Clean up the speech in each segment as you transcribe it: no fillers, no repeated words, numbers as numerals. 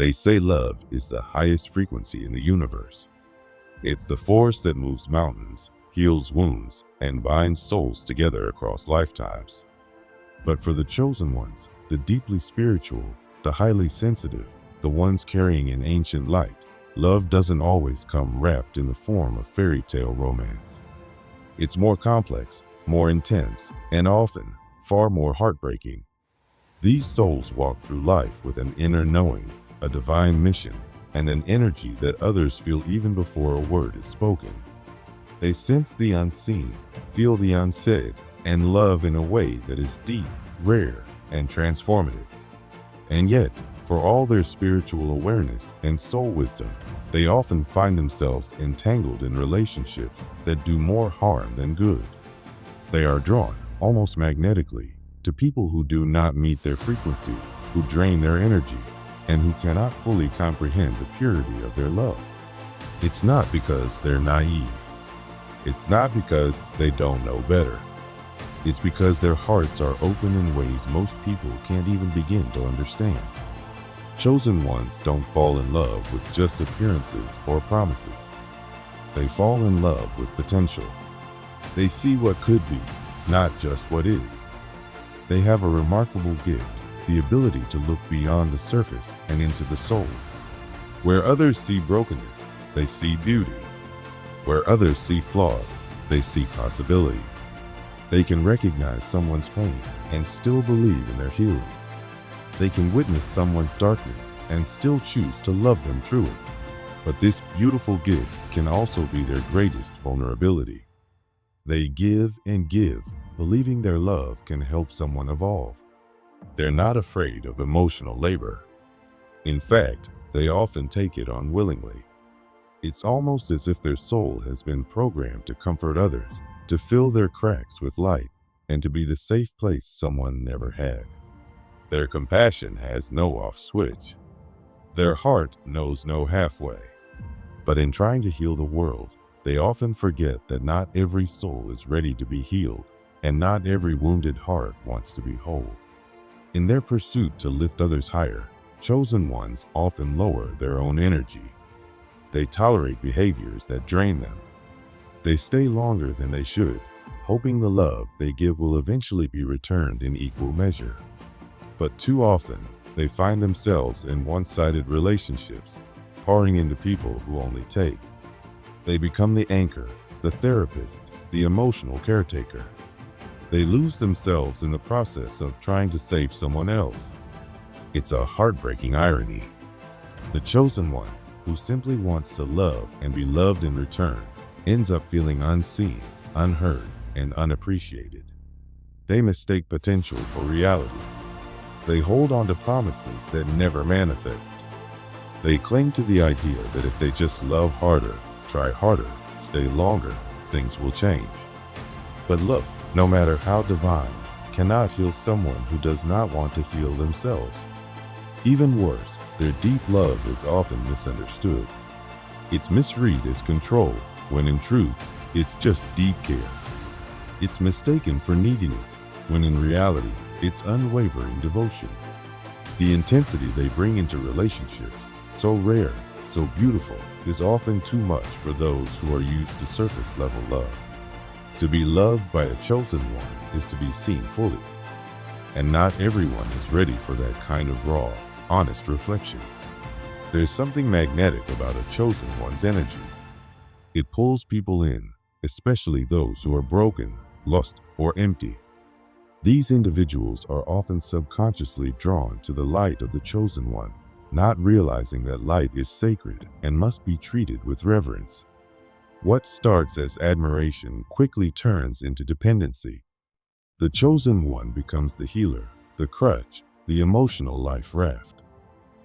They say love is the highest frequency in the universe. It's the force that moves mountains, heals wounds, and binds souls together across lifetimes. But for the chosen ones, the deeply spiritual, the highly sensitive, the ones carrying an ancient light, love doesn't always come wrapped in the form of fairy tale romance. It's more complex, more intense, and often far more heartbreaking. These souls walk through life with an inner knowing, a divine mission, and an energy that others feel even before a word is spoken. They sense the unseen, feel the unsaid, and love in a way that is deep, rare, and transformative. And yet, for all their spiritual awareness and soul wisdom, they often find themselves entangled in relationships that do more harm than good. They are drawn, almost magnetically, to people who do not meet their frequency, who drain their energy, and who cannot fully comprehend the purity of their love. It's not because they're naive. It's not because they don't know better. It's because their hearts are open in ways most people can't even begin to understand. Chosen ones don't fall in love with just appearances or promises. They fall in love with potential. They see what could be, not just what is. They have a remarkable gift, the ability to look beyond the surface and into the soul. Where others see brokenness, they see beauty. Where others see flaws, they see possibility. They can recognize someone's pain and still believe in their healing. They can witness someone's darkness and still choose to love them through it. But this beautiful gift can also be their greatest vulnerability. They give and give, believing their love can help someone evolve. They're not afraid of emotional labor. In fact, they often take it on willingly. It's almost as if their soul has been programmed to comfort others, to fill their cracks with light, and to be the safe place someone never had. Their compassion has no off switch. Their heart knows no halfway. But in trying to heal the world, they often forget that not every soul is ready to be healed, and not every wounded heart wants to be whole. In their pursuit to lift others higher, chosen ones often lower their own energy. They tolerate behaviors that drain them. They stay longer than they should, hoping the love they give will eventually be returned in equal measure. But too often, they find themselves in one-sided relationships, pouring into people who only take. They become the anchor, the therapist, the emotional caretaker. They lose themselves in the process of trying to save someone else. It's a heartbreaking irony. The chosen one, who simply wants to love and be loved in return, ends up feeling unseen, unheard, and unappreciated. They mistake potential for reality. They hold on to promises that never manifest. They cling to the idea that if they just love harder, try harder, stay longer, things will change. But love, no matter how divine, cannot heal someone who does not want to heal themselves. Even worse, their deep love is often misunderstood. It's misread as control, when in truth, it's just deep care. It's mistaken for neediness, when in reality, it's unwavering devotion. The intensity they bring into relationships, so rare, so beautiful, is often too much for those who are used to surface-level love. To be loved by a chosen one is to be seen fully. And not everyone is ready for that kind of raw, honest reflection. There's something magnetic about a chosen one's energy. It pulls people in, especially those who are broken, lost, or empty. These individuals are often subconsciously drawn to the light of the chosen one, not realizing that light is sacred and must be treated with reverence. What starts as admiration quickly turns into dependency. The chosen one becomes the healer, the crutch, the emotional life raft.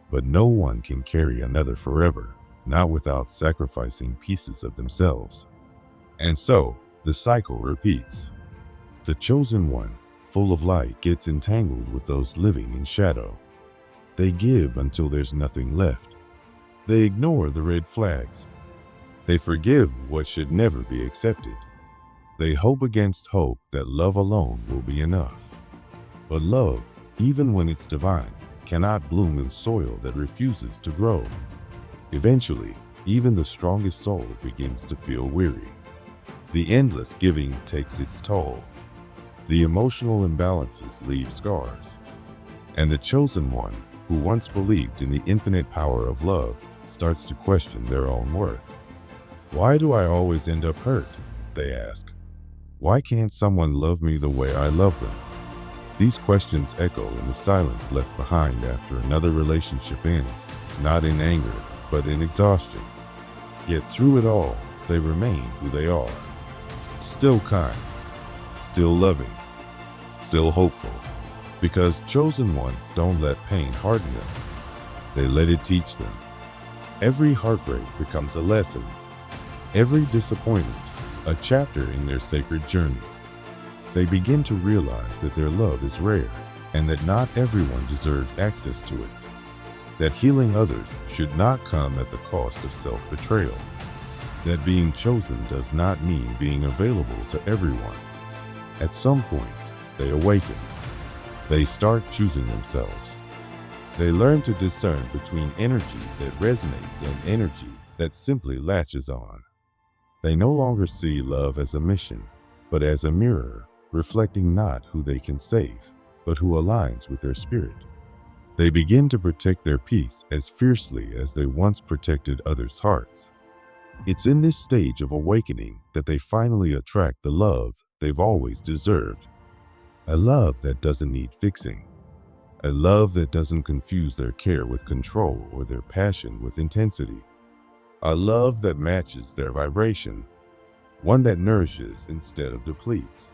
But no one can carry another forever, not without sacrificing pieces of themselves. And so, the cycle repeats. The chosen one, full of light, gets entangled with those living in shadow. They give until there's nothing left. They ignore the red flags. They forgive what should never be accepted. They hope against hope that love alone will be enough. But love, even when it's divine, cannot bloom in soil that refuses to grow. Eventually, even the strongest soul begins to feel weary. The endless giving takes its toll. The emotional imbalances leave scars. And the chosen one, who once believed in the infinite power of love, starts to question their own worth. Why do I always end up hurt? They ask. Why can't someone love me the way I love them? These questions echo in the silence left behind after another relationship ends, not in anger, but in exhaustion. Yet through it all, they remain who they are. Still kind, still loving, still hopeful. Because chosen ones don't let pain harden them. They let it teach them. Every heartbreak becomes a lesson. Every disappointment, a chapter in their sacred journey. They begin to realize that their love is rare and that not everyone deserves access to it. That healing others should not come at the cost of self-betrayal. That being chosen does not mean being available to everyone. At some point, they awaken. They start choosing themselves. They learn to discern between energy that resonates and energy that simply latches on. They no longer see love as a mission, but as a mirror, reflecting not who they can save, but who aligns with their spirit. They begin to protect their peace as fiercely as they once protected others' hearts. It's in this stage of awakening that they finally attract the love they've always deserved. A love that doesn't need fixing. A love that doesn't confuse their care with control or their passion with intensity. A love that matches their vibration. One that nourishes instead of depletes.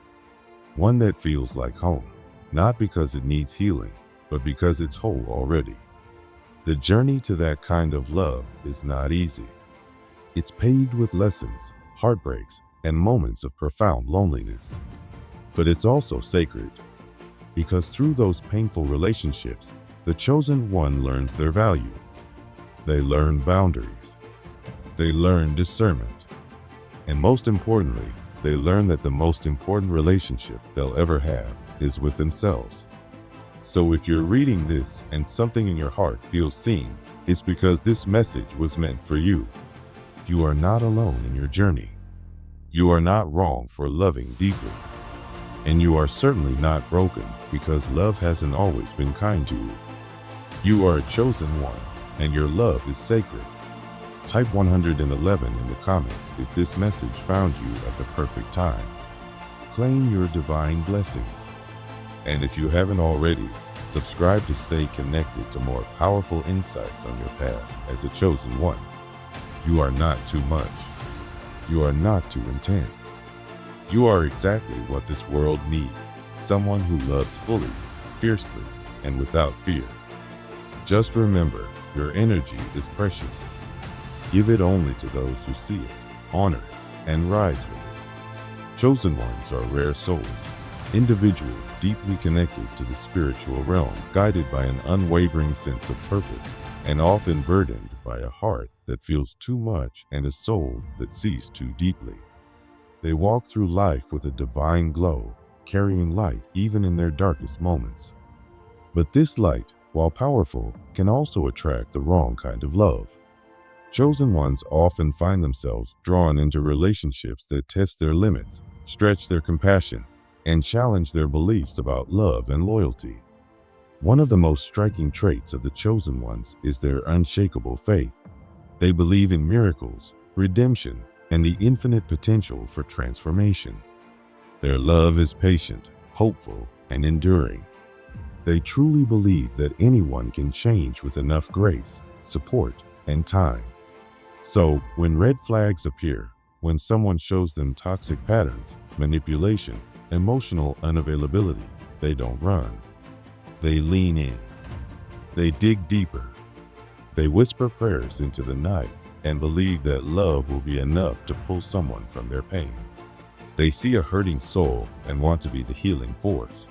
One that feels like home, not because it needs healing, but because it's whole already. The journey to that kind of love is not easy. It's paved with lessons, heartbreaks, and moments of profound loneliness. But it's also sacred. Because through those painful relationships, the chosen one learns their value. They learn boundaries. They learn discernment. And most importantly, they learn that the most important relationship they'll ever have is with themselves. So if you're reading this and something in your heart feels seen, it's because this message was meant for you. You are not alone in your journey. You are not wrong for loving deeply. And you are certainly not broken because love hasn't always been kind to you. You are a chosen one, and your love is sacred. Type 111 in the comments if this message found you at the perfect time. Claim your divine blessings. And if you haven't already, subscribe to stay connected to more powerful insights on your path as a chosen one. You are not too much. You are not too intense. You are exactly what this world needs, someone who loves fully, fiercely, and without fear. Just remember, your energy is precious. Give it only to those who see it, honor it, and rise with it. Chosen ones are rare souls, individuals deeply connected to the spiritual realm, guided by an unwavering sense of purpose, and often burdened by a heart that feels too much and a soul that sees too deeply. They walk through life with a divine glow, carrying light even in their darkest moments. But this light, while powerful, can also attract the wrong kind of love. Chosen ones often find themselves drawn into relationships that test their limits, stretch their compassion, and challenge their beliefs about love and loyalty. One of the most striking traits of the chosen ones is their unshakable faith. They believe in miracles, redemption, and the infinite potential for transformation. Their love is patient, hopeful, and enduring. They truly believe that anyone can change with enough grace, support, and time. So, when red flags appear, when someone shows them toxic patterns, manipulation, emotional unavailability, they don't run. They lean in. They dig deeper. They whisper prayers into the night and believe that love will be enough to pull someone from their pain. They see a hurting soul and want to be the healing force.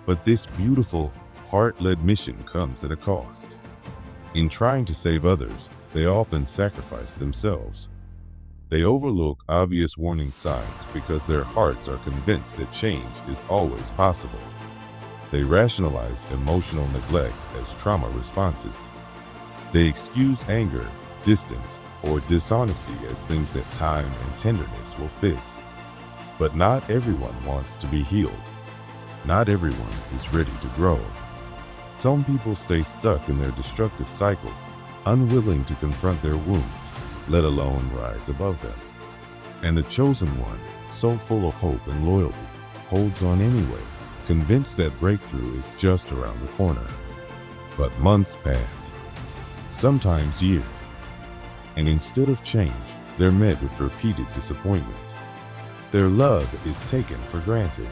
But this beautiful, heart-led mission comes at a cost. In trying to save others, they often sacrifice themselves. They overlook obvious warning signs because their hearts are convinced that change is always possible. They rationalize emotional neglect as trauma responses. They excuse anger, distance, or dishonesty as things that time and tenderness will fix. But not everyone wants to be healed. Not everyone is ready to grow. Some people stay stuck in their destructive cycles, unwilling to confront their wounds, let alone rise above them. And the chosen one, so full of hope and loyalty, holds on anyway, convinced that breakthrough is just around the corner. But months pass, sometimes years, and instead of change, they're met with repeated disappointment. Their love is taken for granted.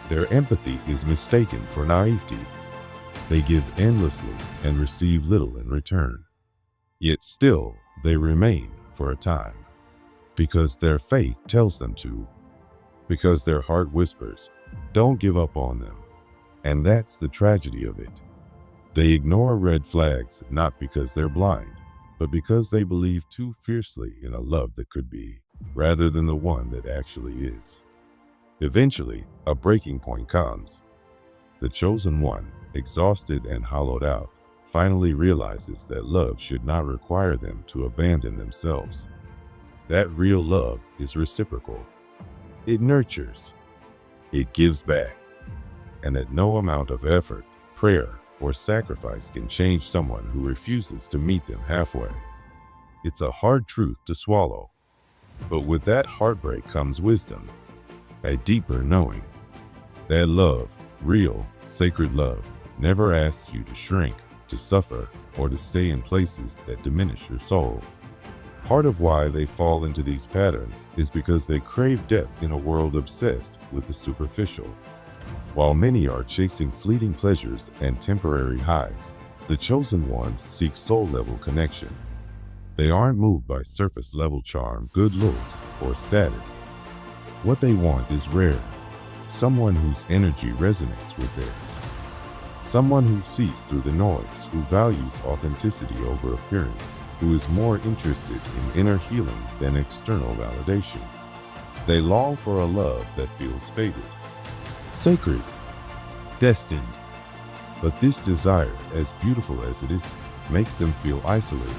Their empathy is mistaken for naivety. They give endlessly and receive little in return. Yet still, they remain for a time, because their faith tells them to, because their heart whispers, "Don't give up on them." And that's the tragedy of it. They ignore red flags not because they're blind, but because they believe too fiercely in a love that could be, rather than the one that actually is. Eventually, a breaking point comes. The chosen one, exhausted and hollowed out, finally realizes that love should not require them to abandon themselves. That real love is reciprocal. It nurtures. It gives back. And that no amount of effort, prayer, or sacrifice can change someone who refuses to meet them halfway. It's a hard truth to swallow. But with that heartbreak comes wisdom, a deeper knowing. That love, real, sacred love, never asks you to shrink, to suffer, or to stay in places that diminish your soul. Part of why they fall into these patterns is because they crave depth in a world obsessed with the superficial. While many are chasing fleeting pleasures and temporary highs, the chosen ones seek soul-level connection. They aren't moved by surface-level charm, good looks, or status. What they want is rare, someone whose energy resonates with theirs. Someone who sees through the noise, who values authenticity over appearance, who is more interested in inner healing than external validation. They long for a love that feels fated, sacred, destined. But this desire, as beautiful as it is, makes them feel isolated.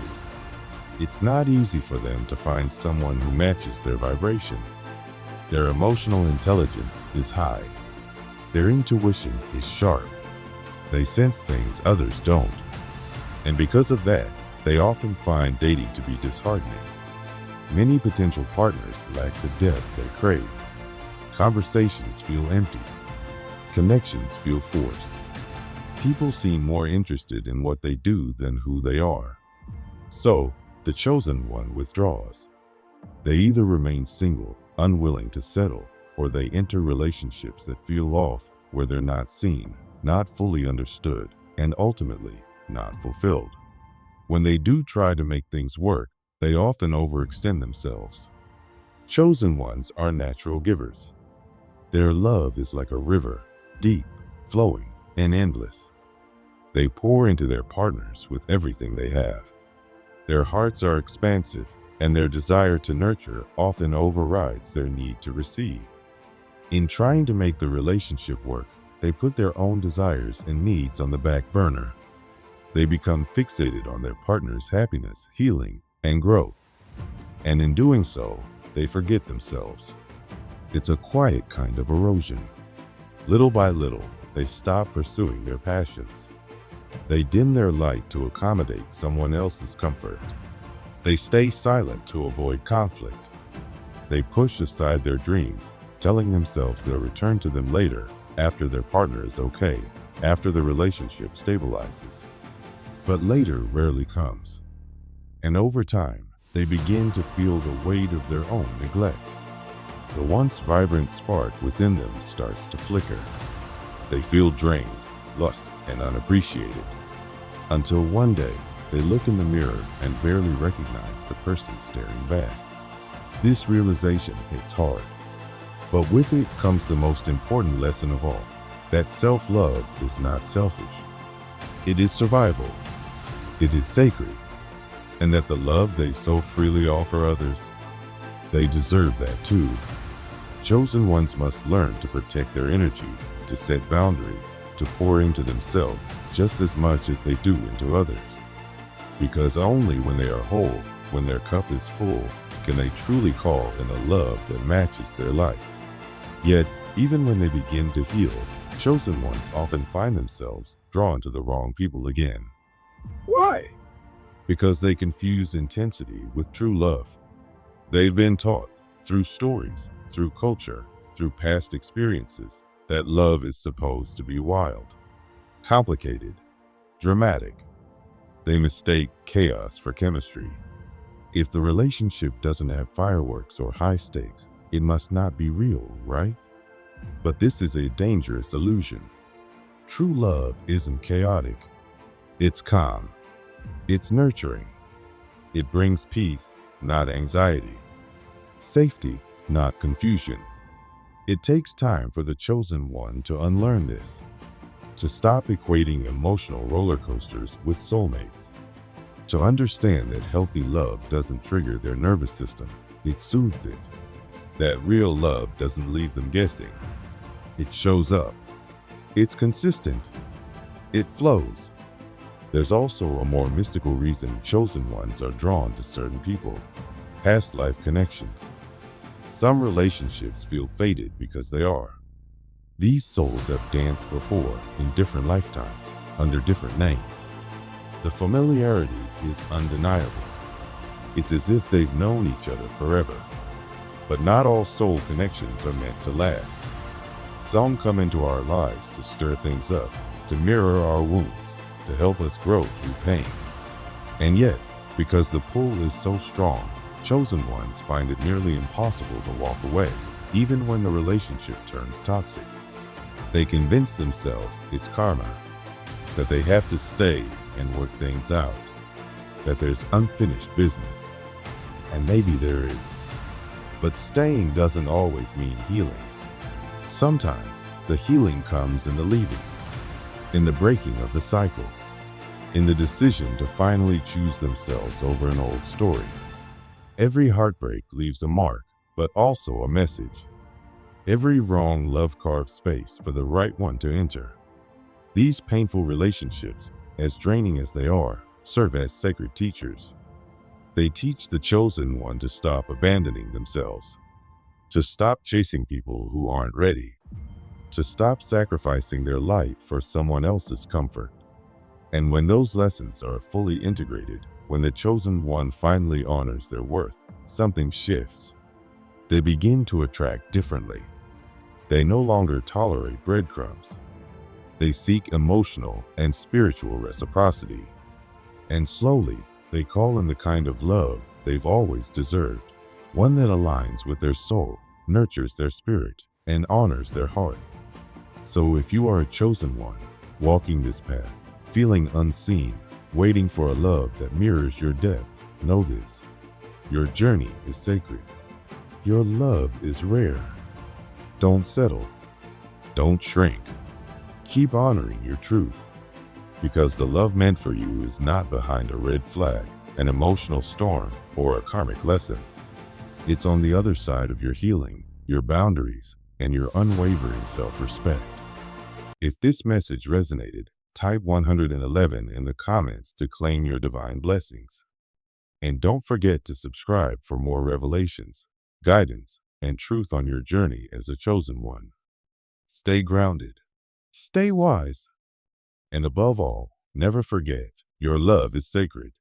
It's not easy for them to find someone who matches their vibration. Their emotional intelligence is high. Their intuition is sharp. They sense things others don't. And because of that, they often find dating to be disheartening. Many potential partners lack the depth they crave. Conversations feel empty. Connections feel forced. People seem more interested in what they do than who they are. So, the chosen one withdraws. They either remain single, unwilling to settle, or they enter relationships that feel off, where they're not seen, not fully understood, and ultimately not fulfilled. When they do try to make things work, they often overextend themselves. Chosen ones are natural givers. Their love is like a river, deep, flowing, and endless. They pour into their partners with everything they have. Their hearts are expansive, and their desire to nurture often overrides their need to receive. In trying to make the relationship work, they put their own desires and needs on the back burner. They become fixated on their partner's happiness, healing, and growth. And in doing so, they forget themselves. It's a quiet kind of erosion. Little by little, they stop pursuing their passions. They dim their light to accommodate someone else's comfort. They stay silent to avoid conflict. They push aside their dreams, telling themselves they'll return to them later, after their partner is okay, after the relationship stabilizes. But later rarely comes. And over time, they begin to feel the weight of their own neglect. The once vibrant spark within them starts to flicker. They feel drained, lost, and unappreciated. Until one day, they look in the mirror and barely recognize the person staring back. This realization hits hard. But with it comes the most important lesson of all, that self-love is not selfish. It is survival. It is sacred. And that the love they so freely offer others, they deserve that too. Chosen ones must learn to protect their energy, to set boundaries, to pour into themselves just as much as they do into others. Because only when they are whole, when their cup is full, can they truly call in a love that matches their life. Yet, even when they begin to heal, chosen ones often find themselves drawn to the wrong people again. Why? Because they confuse intensity with true love. They've been taught, through stories, through culture, through past experiences, that love is supposed to be wild, complicated, dramatic. They mistake chaos for chemistry. If the relationship doesn't have fireworks or high stakes, it must not be real, right? But this is a dangerous illusion. True love isn't chaotic. It's calm. It's nurturing. It brings peace, not anxiety. Safety, not confusion. It takes time for the chosen one to unlearn this, to stop equating emotional roller coasters with soulmates, to understand that healthy love doesn't trigger their nervous system, it soothes it. That real love doesn't leave them guessing. It shows up. It's consistent. It flows. There's also a more mystical reason chosen ones are drawn to certain people: past life connections. Some relationships feel fated because they are. These souls have danced before in different lifetimes, under different names. The familiarity is undeniable. It's as if they've known each other forever. But not all soul connections are meant to last. Some come into our lives to stir things up, to mirror our wounds, to help us grow through pain. And yet, because the pull is so strong, chosen ones find it nearly impossible to walk away, even when the relationship turns toxic. They convince themselves it's karma, that they have to stay and work things out, that there's unfinished business. And maybe there is. But staying doesn't always mean healing. Sometimes the healing comes in the leaving, in the breaking of the cycle, in the decision to finally choose themselves over an old story. Every heartbreak leaves a mark, but also a message. Every wrong love carves space for the right one to enter. These painful relationships, as draining as they are, serve as sacred teachers. They teach the chosen one to stop abandoning themselves, to stop chasing people who aren't ready, to stop sacrificing their light for someone else's comfort. And when those lessons are fully integrated, when the chosen one finally honors their worth, something shifts. They begin to attract differently. They no longer tolerate breadcrumbs. They seek emotional and spiritual reciprocity. And slowly, they call in the kind of love they've always deserved, one that aligns with their soul, nurtures their spirit, and honors their heart. So if you are a chosen one, walking this path, feeling unseen, waiting for a love that mirrors your depth, know this: your journey is sacred. Your love is rare. Don't settle. Don't shrink. Keep honoring your truth. Because the love meant for you is not behind a red flag, an emotional storm, or a karmic lesson. It's on the other side of your healing, your boundaries, and your unwavering self-respect. If this message resonated, type 111 in the comments to claim your divine blessings. And don't forget to subscribe for more revelations, guidance, and truth on your journey as a chosen one. Stay grounded, stay wise, and above all, never forget, your love is sacred.